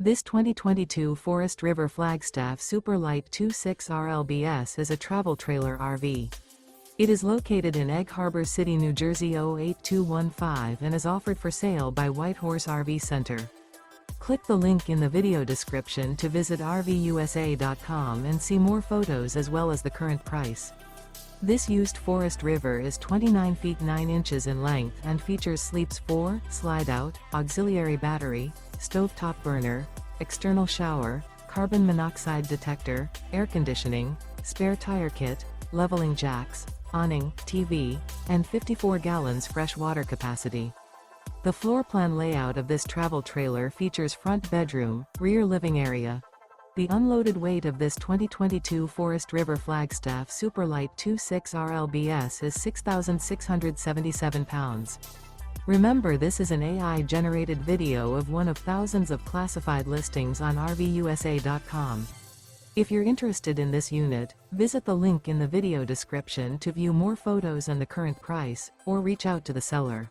This 2022 Forest River Flagstaff Super Lite 26RLBS is a travel trailer RV. It is located in Egg Harbor City, New Jersey 08215 and is offered for sale by Whitehorse RV Center. Click the link in the video description to visit RVUSA.com and see more photos as well as the current price. This used Forest River is 29 feet 9 inches in length and features sleeps 4, Slideout, auxiliary battery, stovetop burner, external shower, carbon monoxide detector, air conditioning, spare tire kit, leveling jacks, awning, TV, and 54 gallons fresh water capacity. The floor plan layout of this travel trailer features front bedroom, rear living area. The unloaded weight of this 2022 Forest River Flagstaff Super Lite 26RLBS is 6,677 pounds. Remember, this is an AI-generated video of one of thousands of classified listings on RVUSA.com. If you're interested in this unit, visit the link in the video description to view more photos and the current price, or reach out to the seller.